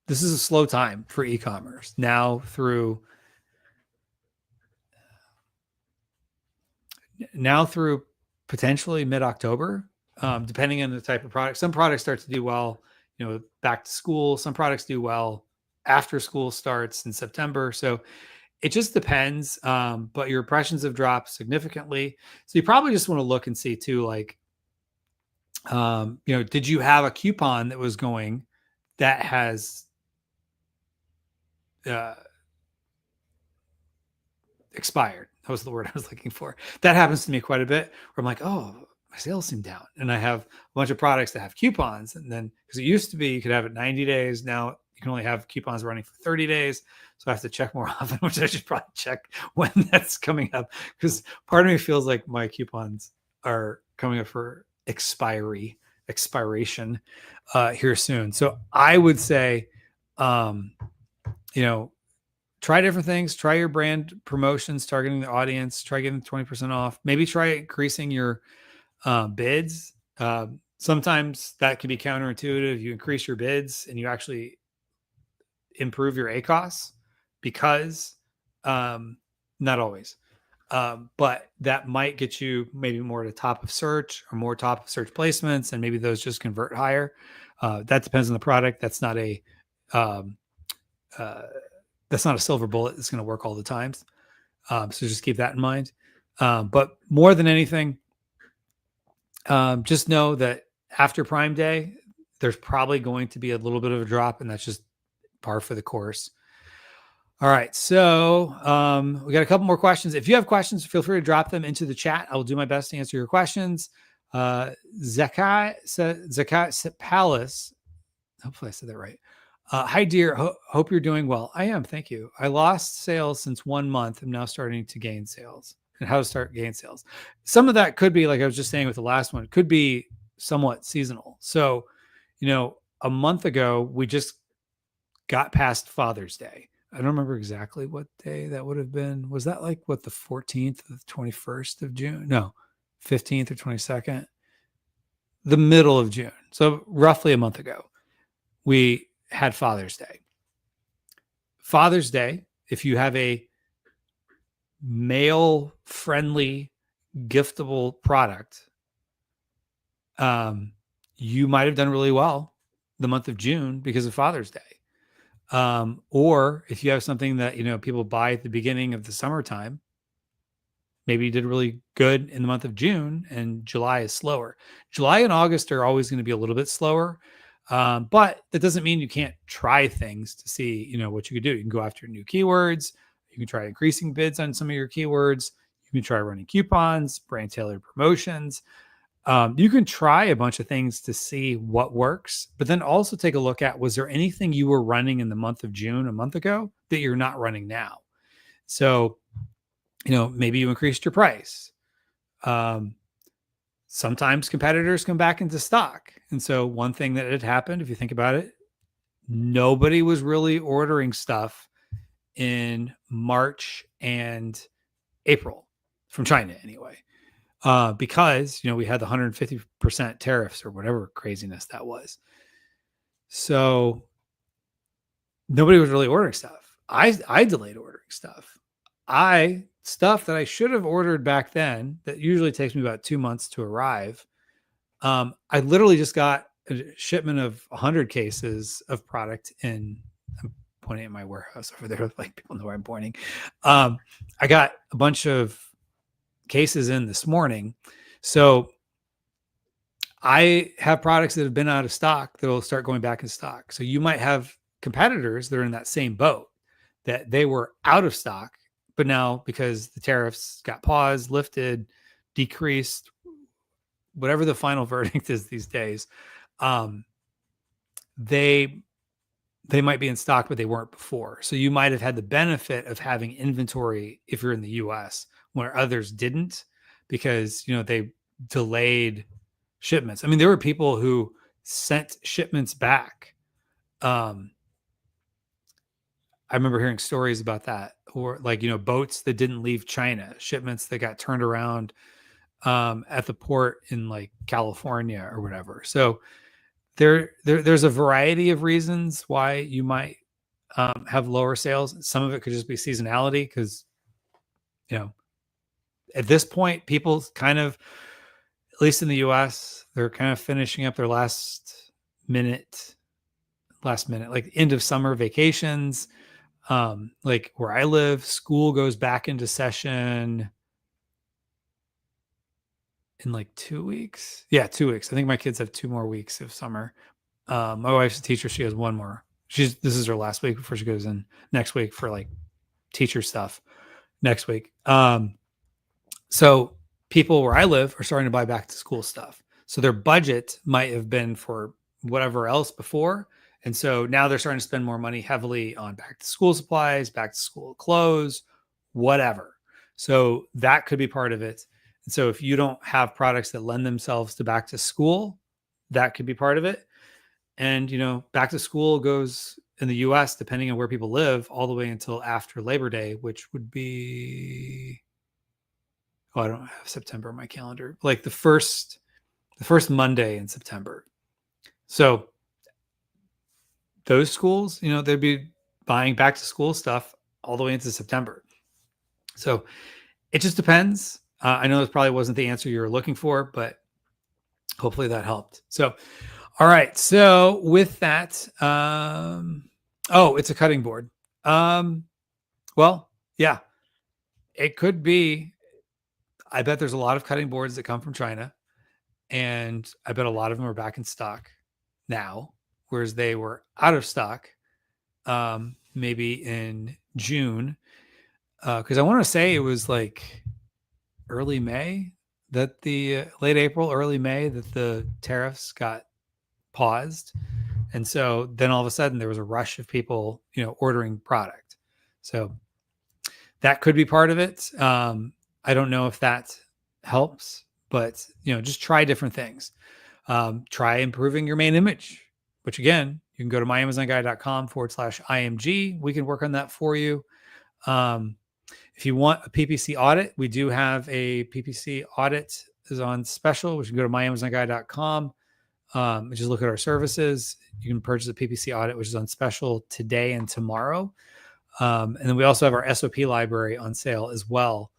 is a slow time for e-commerce now through potentially mid-October, depending on the type of product. Some products start to do well, back to school. Some products do well after school starts in September. So it just depends. But your impressions have dropped significantly. So you probably just want to look and see too, like, did you have a coupon that was going that has expired? That was the word I was looking for. That happens to me quite a bit where I'm like, oh, my sales seem down. And I have a bunch of products that have coupons. And then, because it used to be you could have it 90 days. Now you can only have coupons running for 30 days. So I have to check more often, which I should probably check when that's coming up. Because part of me feels like my coupons are coming up for expiration here soon. So I would say, you know, try different things, try your brand promotions, targeting the audience, try getting 20% off, maybe try increasing your bids. Sometimes that can be counterintuitive. You increase your bids and you actually improve your ACOS because not always. But that might get you maybe more to top of search or more top of search placements, and maybe those just convert higher. That depends on the product. That's not a silver bullet that's going to work all the times. So just keep that in mind. But more than anything, just know that after Prime Day, there's probably going to be a little bit of a drop, and that's just par for the course. All right. So we got a couple more questions. If you have questions, feel free to drop them into the chat. I will do my best to answer your questions. Zakai Palace. Hopefully I said that right. Hi, dear. Hope you're doing well. I am. Thank you. I lost sales since 1 month. I'm now starting to gain sales. And how to start gain sales. Some of that could be, like I was just saying with the last one, could be somewhat seasonal. So, you know, a month ago, we just got past Father's Day. I don't remember exactly what day that would have been. Was that like what, the 14th or the 21st of June? No, 15th or 22nd, the middle of June. So roughly a month ago, we had Father's Day. Father's Day, if you have a male friendly giftable product, you might have done really well the month of June because of Father's Day. Or if you have something that, you know, people buy at the beginning of the summertime, maybe you did really good in the month of June and July is slower. July and August are always going to be a little bit slower. But that doesn't mean you can't try things to see, you know, what you could do. You can go after new keywords. You can try increasing bids on some of your keywords. You can try running coupons, brand tailored promotions. You can try a bunch of things to see what works, but then also take a look at, was there anything you were running in the month of June a month ago that you're not running now? So, you know, maybe you increased your price. Sometimes competitors come back into stock. And so one thing that had happened, if you think about it, nobody was really ordering stuff in March and April from China anyway. Because, you know, we had the 150% tariffs or whatever craziness that was. So nobody was really ordering stuff. I delayed ordering stuff. Stuff that I should have ordered back then that usually takes me about 2 months to arrive. I literally just got a shipment of 100 cases of product in, I'm pointing at my warehouse over there, like people know where I'm pointing. I got a bunch of cases in this morning. So I have products that have been out of stock that will start going back in stock. So you might have competitors that are in that same boat, that they were out of stock, but now because the tariffs got paused, lifted, decreased, whatever the final verdict is these days, they might be in stock, but they weren't before. So you might have had the benefit of having inventory if you're in the US, where others didn't, because, you know, they delayed shipments. I mean, there were people who sent shipments back. I remember hearing stories about that, or like, you know, boats that didn't leave China, shipments that got turned around at the port in like California or whatever. So there's a variety of reasons why you might have lower sales. Some of it could just be seasonality, because, you know, at this point, people kind of, at least in the US, they're kind of finishing up their last minute, like end of summer vacations. Like where I live, school goes back into session in like 2 weeks. Yeah, 2 weeks. I think my kids have 2 more weeks of summer. My wife's a teacher. She has 1 more. This is her last week before she goes in next week for like teacher stuff next week. So people where I live are starting to buy back to school stuff. So their budget might have been for whatever else before. And so now they're starting to spend more money heavily on back to school supplies, back to school clothes, whatever. So that could be part of it. And so if you don't have products that lend themselves to back to school, that could be part of it. And, back to school goes in the US, depending on where people live, all the way until after Labor Day, which would be, I don't have September on my calendar, like the first Monday in September. So those schools, they'd be buying back to school stuff all the way into September. So it just depends. I know this probably wasn't the answer you were looking for, but hopefully that helped. So, all right. So with that, it's a cutting board. Well, yeah, it could be. I bet there's a lot of cutting boards that come from China, and I bet a lot of them are back in stock now, whereas they were out of stock maybe in June, because I want to say it was like early May that the late April, early May that the tariffs got paused. And so then all of a sudden there was a rush of people, ordering product. So that could be part of it. I don't know if that helps, but just try different things. Try improving your main image, which again, you can go to myamazonguy.com/IMG. We can work on that for you. If you want a PPC audit, we do have a PPC audit is on special, which you can go to myamazonguy.com. Just look at our services. You can purchase a PPC audit, which is on special today and tomorrow. And then we also have our SOP library on sale as well.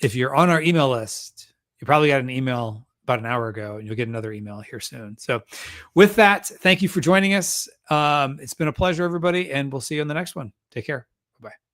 If you're on our email list, you probably got an email about an hour ago, and you'll get another email here soon. So with that, thank you for joining us. It's been a pleasure, everybody, and we'll see you on the next one. Take care. Bye-bye.